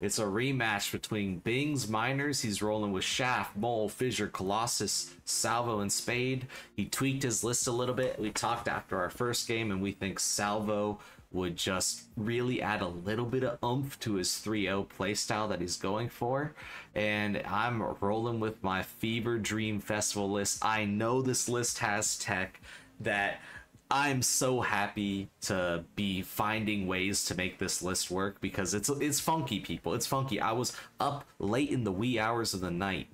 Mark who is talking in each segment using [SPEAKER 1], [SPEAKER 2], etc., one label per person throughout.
[SPEAKER 1] It's a rematch between Bing's Miners. He's rolling with Shaft, Mole, Fissure, Colossus, Salvo, and Spade. He tweaked his list a little bit. We talked after our first game, and we think Salvo would just really add a little bit of oomph to his 3-0 playstyle that he's going for. And I'm rolling with my Fever Dream Festival list. I know this list has tech that I'm so happy to be finding ways to make this list work, because it's funky, people. It's funky. I was up late in the wee hours of the night,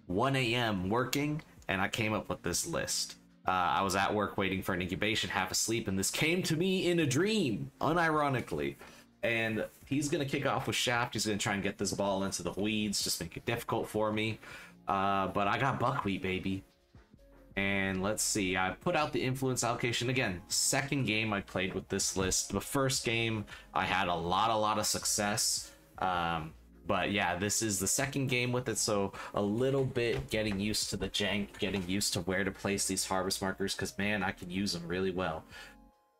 [SPEAKER 1] 1 a.m. working, and I came up with this list. I was at work waiting for an incubation, half asleep, and this came to me in a dream, unironically. And he's going to kick off with Shaft. He's going to try and get this ball into the weeds, just make it difficult for me. But I got Buckwheat, baby. And let's see, I put out the influence allocation. Again, second game I played with this list. The first game, I had a lot of success. But yeah, this is the second game with it, so a little bit getting used to the jank, getting used to where to place these harvest markers, because man, I can use them really well.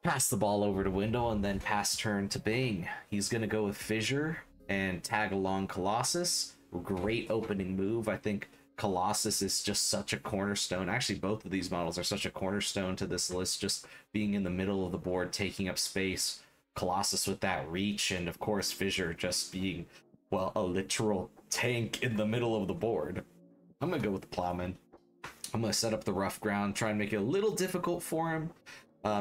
[SPEAKER 1] Pass the ball over to Window, and then pass turn to Bing. He's going to go with Fissure and tag along Colossus. Great opening move. I think Colossus is just such a cornerstone. Actually, both of these models are such a cornerstone to this list, just being in the middle of the board, taking up space. Colossus with that reach, and of course Fissure just being, well, a literal tank in the middle of the board. I'm gonna go with the Plowman. I'm gonna set up the rough ground, try and make it a little difficult for him.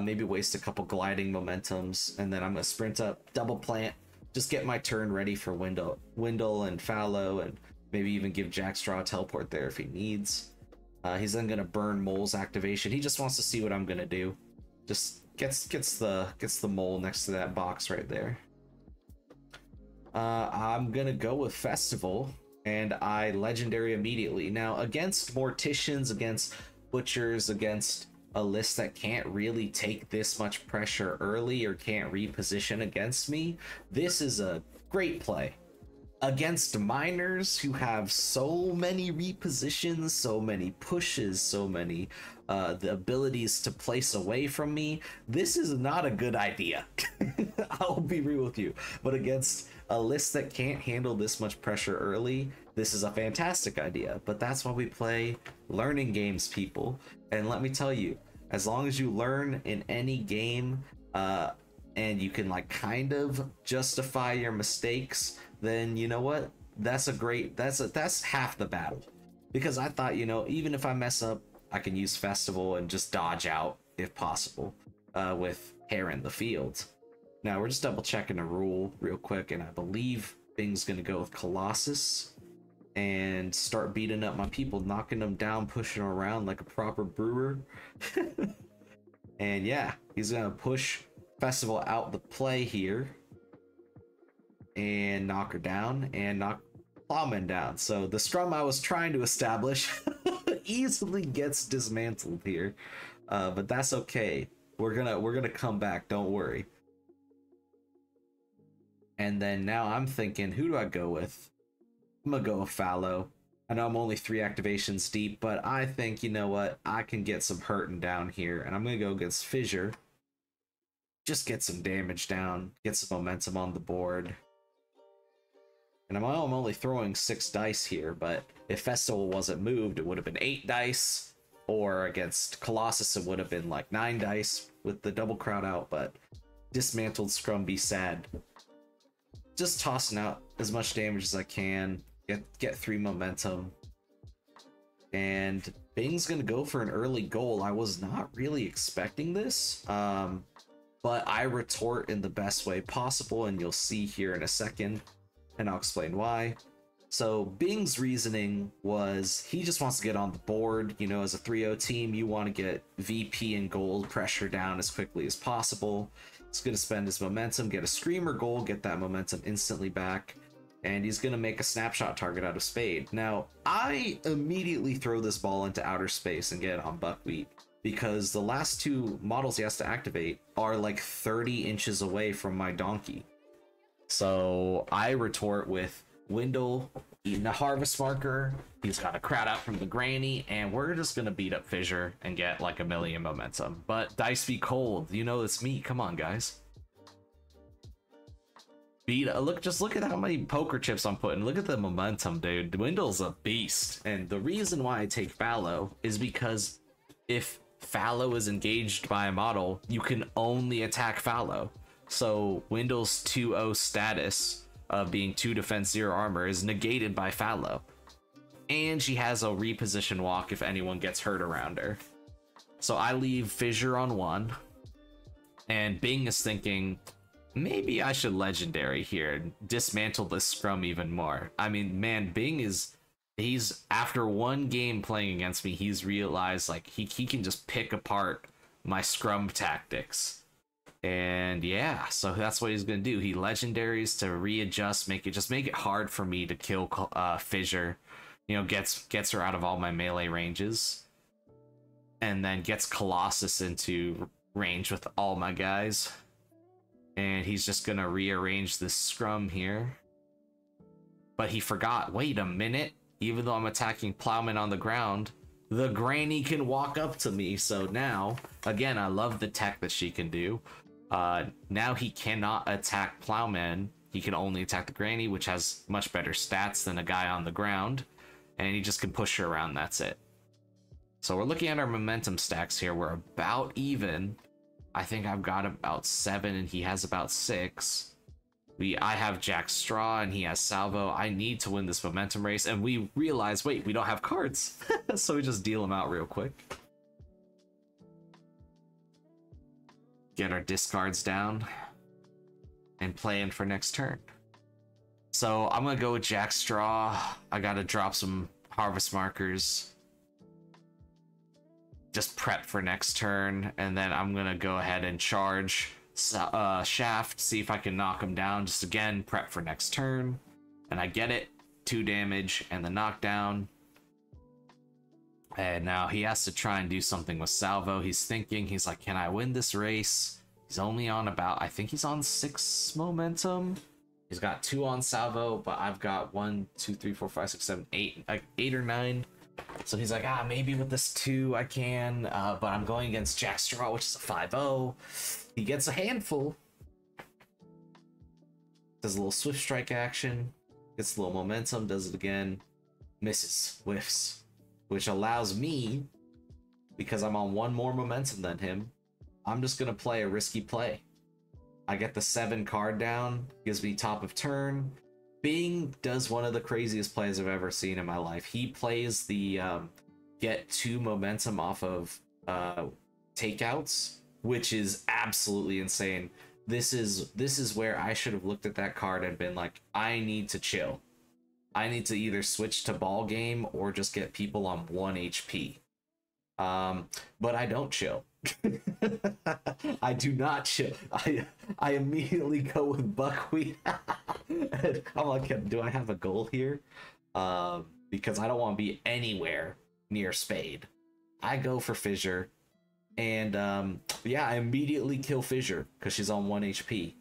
[SPEAKER 1] Maybe waste a couple gliding momentums, and then I'm gonna sprint up, double plant, just get my turn ready for Windle and Fallow, and maybe even give Jackstraw a teleport there if he needs. He's then gonna burn Mole's activation. He just wants to see what I'm gonna do. Just gets the Mole next to that box right there. I'm gonna go with Festival, and I legendary immediately. Now, against Morticians, against Butchers, against a list that can't really take this much pressure early or can't reposition against me, this is a great play. Against Miners, who have so many repositions, so many pushes, so many the abilities to place away from me, this is not a good idea. I'll be real with you. But against a list that can't handle this much pressure early, this is a fantastic idea. But that's why we play learning games, people. And let me tell you, as long as you learn in any game, and you can like kind of justify your mistakes, then you know what? That's half the battle. Because I thought, you know, even if I mess up, I can use Festival and just dodge out if possible, with Hair in the field. Now we're just double checking a rule real quick, and I believe Bing's gonna go with Colossus and start beating up my people, knocking them down, pushing them around like a proper brewer. And yeah, he's gonna push Festival out the play here and knock her down and knock Plowman down. So the strum I was trying to establish easily gets dismantled here, but that's okay. We're gonna come back, don't worry. And then now I'm thinking, who do I go with? I'm gonna go with Fallow. I know I'm only 3 activations deep, but I think, you know what, I can get some hurting down here, and I'm gonna go against Fissure. Just get some damage down, get some momentum on the board. And I'm only throwing 6 dice here, but if Festival wasn't moved, it would have been 8 dice. Or against Colossus, it would have been like 9 dice with the double crowd out, but dismantled Scrum be sad. Just tossing out as much damage as I can, get 3 momentum. And Bing's gonna go for an early goal. I was not really expecting this, but I retort in the best way possible, and you'll see here in a second, and I'll explain why. So Bing's reasoning was he just wants to get on the board. You know, as a 3-0 team, you want to get VP and gold pressure down as quickly as possible. He's going to spend his momentum, get a Screamer goal, get that momentum instantly back, and he's going to make a snapshot target out of Spade. Now, I immediately throw this ball into outer space and get it on Buckwheat, because the last 2 models he has to activate are like 30 inches away from my donkey. So I retort with Windle eating a harvest marker. He's got a crowd out from the granny, and we're just gonna beat up Fissure and get like 1,000,000 momentum. But dice be cold, you know it's me. Come on, guys. beat. Just look at how many poker chips I'm putting. Look at the momentum, dude. Dwindle's a beast. And the reason why I take Fallow is because if Fallow is engaged by a model, you can only attack Fallow. So Wendell's 2-0 status of being 2 defense 0 armor is negated by Fallow. And she has a reposition walk if anyone gets hurt around her. So I leave Fissure on 1. And Bing is thinking, maybe I should legendary here and dismantle this scrum even more. I mean, man, Bing he's after one game playing against me, he's realized like he can just pick apart my scrum tactics. And yeah, so that's what he's gonna do. He legendaries to readjust, make it hard for me to kill Fissure. You know, gets her out of all my melee ranges, and then gets Colossus into range with all my guys. And he's just gonna rearrange this scrum here. But he forgot, wait a minute, even though I'm attacking Plowman on the ground, the Granny can walk up to me. So now, again, I love the tech that she can do. Now he cannot attack Plowman. He can only attack the Granny, which has much better stats than a guy on the ground. And he just can push her around, that's it. So we're looking at our momentum stacks here. We're about even. I think I've got about 7 and he has about 6. I have Jack Straw and he has Salvo. I need to win this momentum race. And we realize, wait, we don't have cards. So we just deal them out real quick. Get our discards down. And play in for next turn. So I'm going to go with Jack Straw. I got to drop some harvest markers. Just prep for next turn, and then I'm gonna go ahead and charge Shaft, see if I can knock him down. Just again, prep for next turn, and I get it, 2 damage and the knockdown. And now he has to try and do something with Salvo. He's thinking, he's like, can I win this race? He's only on about, I think he's on 6 momentum. He's got 2 on Salvo, but I've got 1, 2, 3, 4, 5, 6, 7, 8, like 8 or 9. So he's like, maybe with this 2 I can, but I'm going against Jack Straw, which is a 5-0. He gets a handful. Does a little Swift Strike action. Gets a little momentum, does it again. Misses, whiffs. Which allows me, because I'm on 1 more momentum than him, I'm just going to play a risky play. I get the 7 card down, gives me top of turn. Bing does one of the craziest plays I've ever seen in my life. He plays the get 2 momentum off of takeouts, which is absolutely insane. This is where I should have looked at that card and been like, I need to chill. I need to either switch to ball game or just get people on 1 HP. But I don't chill. I do not chill. I immediately go with Buckwheat. I'm like, do I have a goal here? Because I don't want to be anywhere near Spade. I go for Fissure, and yeah, I immediately kill Fissure because she's on 1 HP.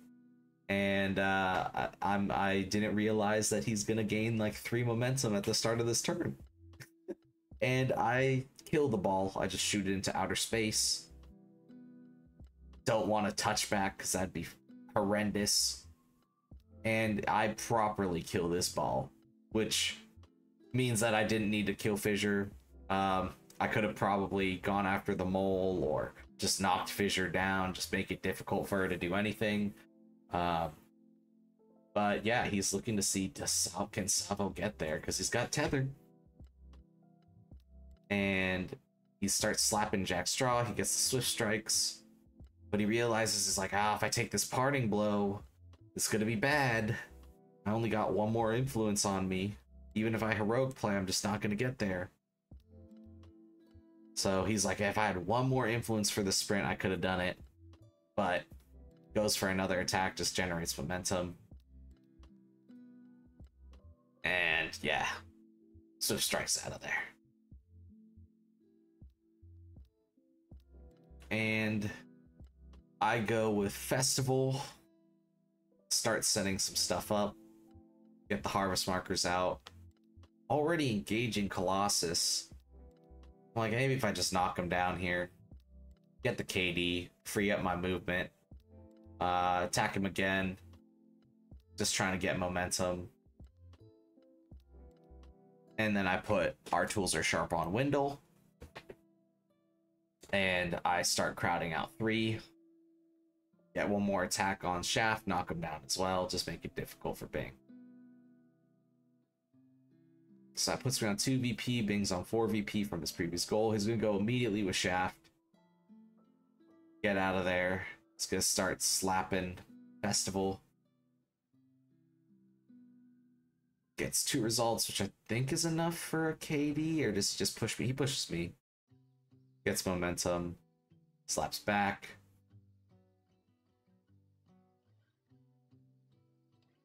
[SPEAKER 1] And I didn't realize that he's gonna gain like 3 momentum at the start of this turn. And I kill the ball. I just shoot it into outer space. Don't want to touch back because that'd be horrendous. And I properly kill this ball, which means that I didn't need to kill Fissure. I could have probably gone after the mole or just knocked Fissure down, just make it difficult for her to do anything. But yeah, he's looking to see, can Salvo get there? Because he's got Tether. And he starts slapping Jack Straw. He gets the Swift Strikes. But he realizes, he's like, if I take this parting blow, it's going to be bad. I only got 1 more influence on me. Even if I heroic play, I'm just not going to get there. So he's like, if I had 1 more influence for the sprint, I could have done it. But goes for another attack, just generates momentum. And yeah, Swift Strikes out of there. And I go with Festival, start setting some stuff up, get the harvest markers out, already engaging Colossus. I'm like, maybe if I just knock him down here, get the KD, free up my movement, attack him again, Just trying to get momentum. And then I put our tools are sharp on Windle. And I start crowding out 3. Get one more attack on Shaft, knock him down as well. Just make it difficult for Bing. So that puts me on 2 VP. Bing's on 4 VP from his previous goal. He's going to go immediately with Shaft. Get out of there. He's going to start slapping Festival. Gets 2 results, which I think is enough for a KD, or does he just push me? He pushes me. Gets momentum. Slaps back.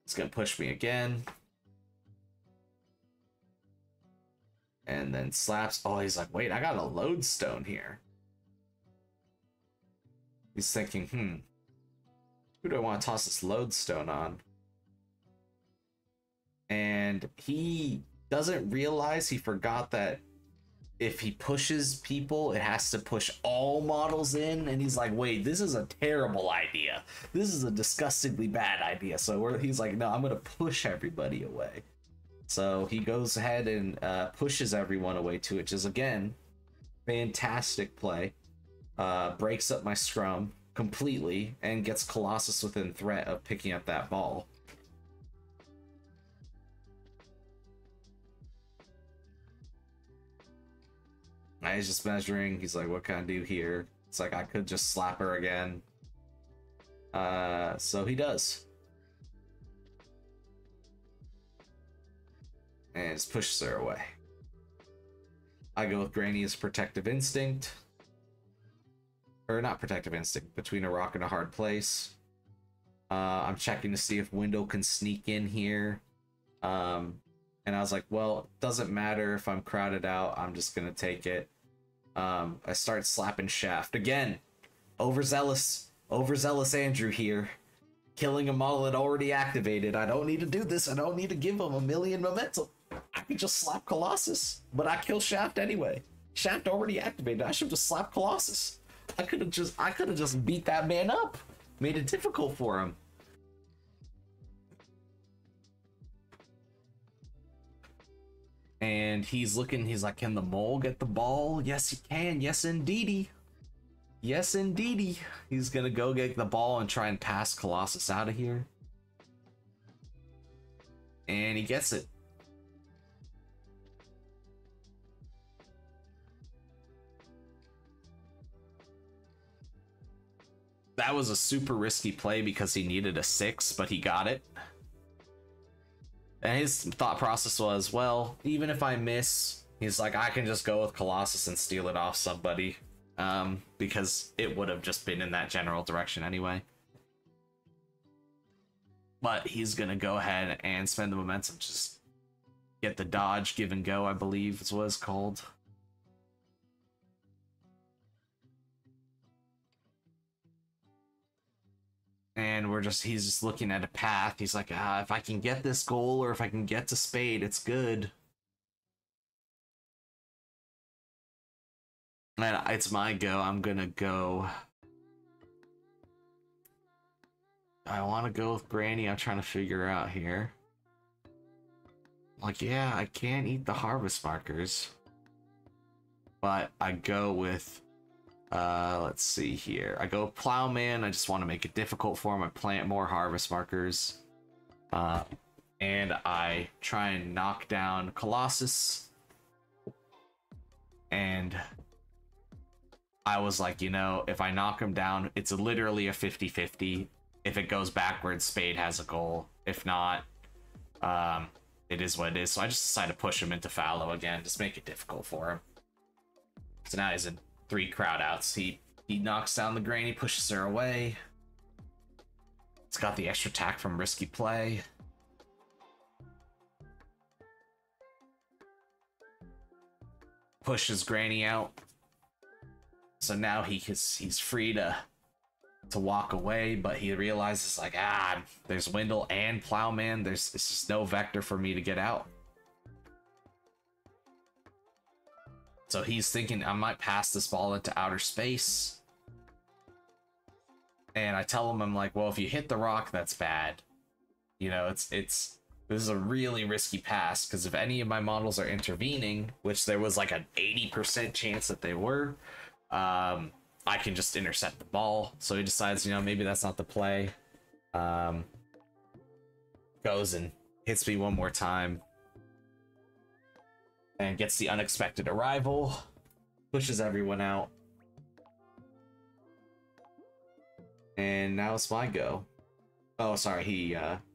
[SPEAKER 1] He's going to push me again. And then slaps. Oh, he's like, wait, I got a lodestone here. He's thinking, who do I want to toss this lodestone on? And he doesn't realize he forgot that if he pushes people, it has to push all models in. And he's like, wait, this is a terrible idea. This is a disgustingly bad idea. So he's like, no, I'm going to push everybody away. So he goes ahead and pushes everyone away to it, which is, again, fantastic play. Breaks up my scrum completely and gets Colossus within threat of picking up that ball. He's just measuring. He's like, what can I do here? It's like, I could just slap her again. So he does. And just pushes her away. I go with Granny as Protective Instinct. Or not Protective Instinct, between a rock and a hard place. I'm checking to see if Window can sneak in here. And I was like, well, it doesn't matter if I'm crowded out. I'm just going to take it. I start slapping Shaft. Again, overzealous Andrew here. Killing a model that already activated. I don't need to do this. I don't need to give him a million momentum. I could just slap Colossus. But I kill Shaft anyway. Shaft already activated. I should just slap Colossus. I could have just beat that man up. Made it difficult for him. And he's looking, he's like, can the mole get the ball? Yes, he can. Yes, indeedy. Yes, indeedy. He's gonna go get the ball and try and pass Colossus out of here. And he gets it. That was a super risky play because he needed a 6, but he got it. And his thought process was, well, even if I miss, he's like, I can just go with Colossus and steal it off somebody. Because it would have just been in that general direction anyway. But he's going to go ahead and spend the momentum, just get the dodge, give and go, I believe is what it's called. And he's just looking at a path. He's like, if I can get this goal or if I can get to Spade, it's good. And it's my go. I'm gonna go. I want to go with Granny. I'm trying to figure out here. Like, yeah, I can't eat the harvest markers. But I go with... let's see here. I go Plowman. I just want to make it difficult for him. I plant more harvest markers. And I try and knock down Colossus. And I was like, you know, if I knock him down, it's literally a 50-50. If it goes backwards, Spade has a goal. If not, it is what it is. So I just decided to push him into fallow again. Just make it difficult for him. So now he's in 3 crowd outs. He knocks down the Granny, pushes her away. It's got the extra attack from risky play. Pushes Granny out. So now he's free to walk away, but he realizes, like, there's Windle and Plowman. There's just no vector for me to get out. So he's thinking I might pass this ball into outer space. And I tell him, I'm like, well, if you hit the rock, that's bad. You know, this is a really risky pass, because if any of my models are intervening, which there was like an 80% chance that they were, I can just intercept the ball. So he decides, you know, maybe that's not the play. Goes and hits me one more time and gets the unexpected arrival, pushes everyone out, and now it's my go. Oh, sorry,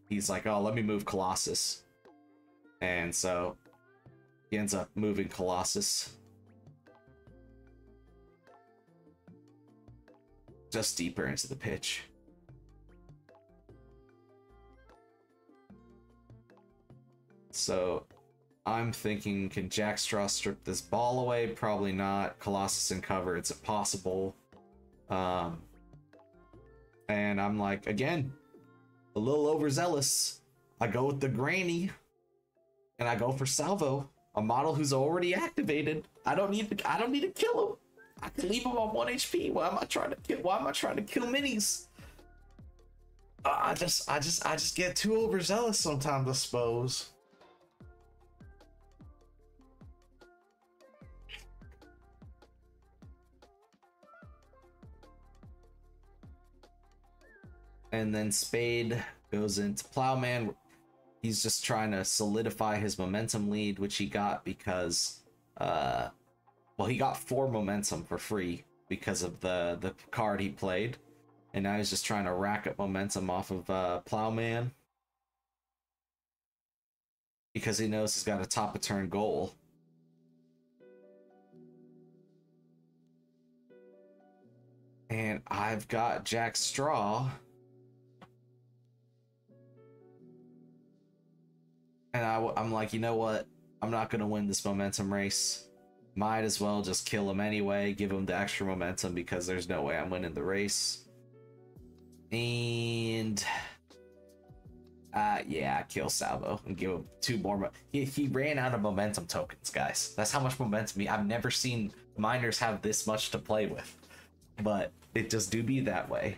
[SPEAKER 1] he's like, oh, let me move Colossus, and so he ends up moving Colossus just deeper into the pitch. So I'm thinking, can Jackstraw strip this ball away? Probably not. Colossus in cover, it's impossible. And I'm like, again, a little overzealous. I go with the granny, and I go for Salvo, a model who's already activated. I don't need to kill him. I can leave him on 1 HP. Why am I trying to kill minis? I just get too overzealous sometimes, I suppose. And then Spade goes into Plowman. He's just trying to solidify his momentum lead, which he got because, well, he got 4 momentum for free because of the card he played. And now he's just trying to rack up momentum off of Plowman, because he knows he's got a top of turn goal. And I've got Jackstraw. And I'm like, you know what? I'm not going to win this momentum race. Might as well just kill him anyway, give him the extra momentum, because there's no way I'm winning the race. And yeah, kill Salvo and give him 2 more. He ran out of momentum tokens, guys. That's how much momentum I've never seen miners have this much to play with. But it just do be that way.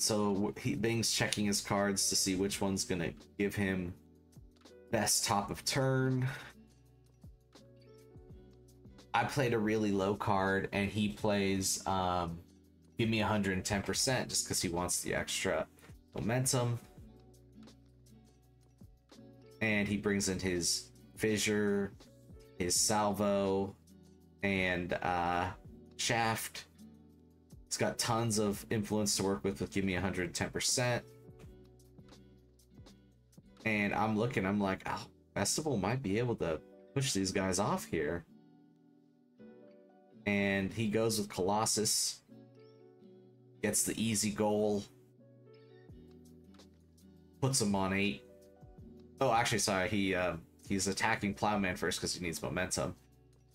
[SPEAKER 1] So Bing's checking his cards to see which one's gonna give him best top of turn. I played a really low card, and he plays give me 110% just because he wants the extra momentum. And he brings in his Fissure, his Salvo, and Shaft. It's got tons of influence to work with give me 110%. And I'm like, oh, Festival might be able to push these guys off here. And he goes with Colossus, gets the easy goal, puts him on 8. Oh, actually, sorry, he's attacking Plowman first because he needs momentum.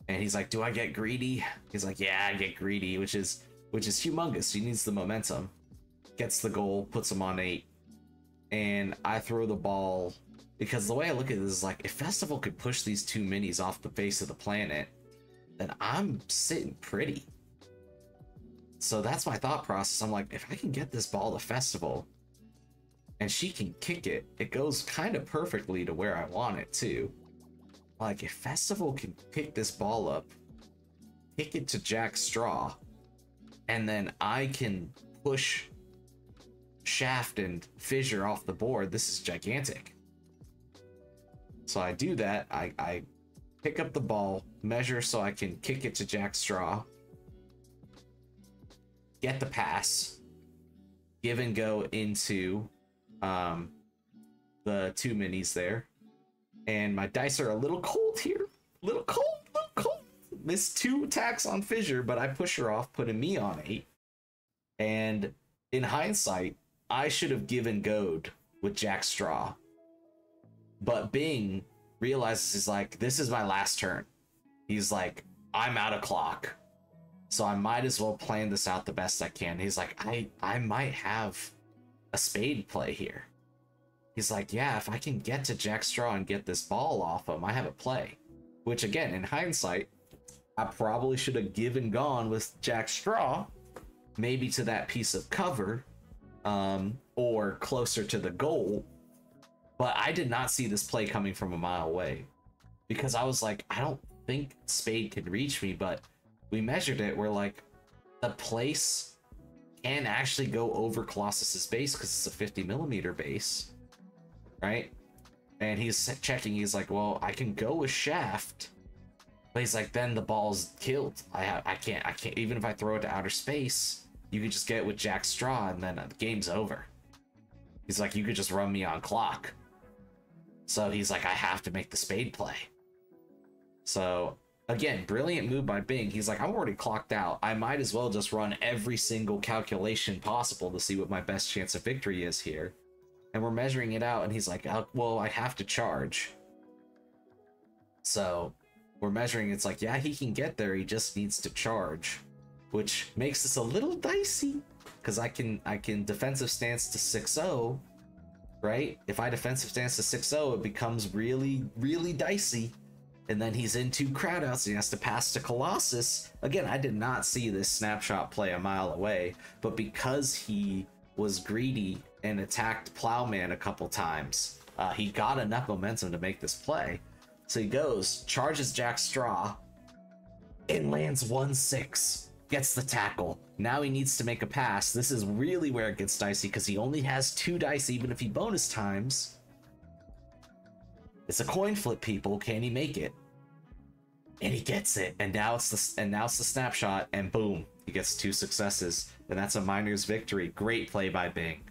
[SPEAKER 1] And he's like, do I get greedy? He's like, yeah, I get greedy, which is humongous. He needs the momentum. Gets the goal, puts him on 8. And I throw the ball, because the way I look at this is like, if Festival could push these 2 minis off the face of the planet, then I'm sitting pretty. So that's my thought process. I'm like, if I can get this ball to Festival and she can kick it, it goes kind of perfectly to where I want it to. Like, if Festival can pick this ball up, kick it to Jackstraw, and then I can push Shaft and Fissure off the board, this is gigantic. So I do that. I pick up the ball, measure so I can kick it to Jackstraw, get the pass, give and go into the 2 minis there. And my dice are a little cold here. Little cold. Missed 2 attacks on Fissure, but I push her off, putting me on 8. And in hindsight, I should have given goad with Jackstraw. But Bing realizes, he's like, this is my last turn. He's like, I'm out of clock, so I might as well plan this out the best I can. He's like, I might have a Spade play here. He's like, yeah, if I can get to Jackstraw and get this ball off him, I have a play. Which, again, in hindsight, I probably should have given gone with Jack Straw, maybe to that piece of cover, or closer to the goal. But I did not see this play coming from a mile away, because I was like, I don't think Spade can reach me. But we measured it. We're like, the place can actually go over Colossus's base because it's a 50mm base, right? And he's checking. He's like, well, I can go with Shaft. But he's like, then the ball's killed. I can't. Even if I throw it to outer space, you could just get it with Jack Straw, and then the game's over. He's like, you could just run me on clock. So he's like, I have to make the Spade play. So again, brilliant move by Bing. He's like, I'm already clocked out. I might as well just run every single calculation possible to see what my best chance of victory is here. And we're measuring it out, and he's like, well, I have to charge. So we're measuring, it's like, yeah, he can get there, he just needs to charge, which makes this a little dicey, because I can defensive stance to 6-0, right? If I defensive stance to 6-0, it becomes really, really dicey. And then he's in 2 crowd outs, and he has to pass to Colossus. Again, I did not see this snapshot play a mile away, but because he was greedy and attacked Plowman a couple times, he got enough momentum to make this play. So he goes, charges Jack Straw, and lands 1-6. Gets the tackle. Now he needs to make a pass. This is really where it gets dicey, because he only has 2 dice, even if he bonus times. It's a coin flip, people. Can he make it? And he gets it. And now it's the snapshot, and boom, he gets 2 successes. And that's a Miners victory. Great play by Bing.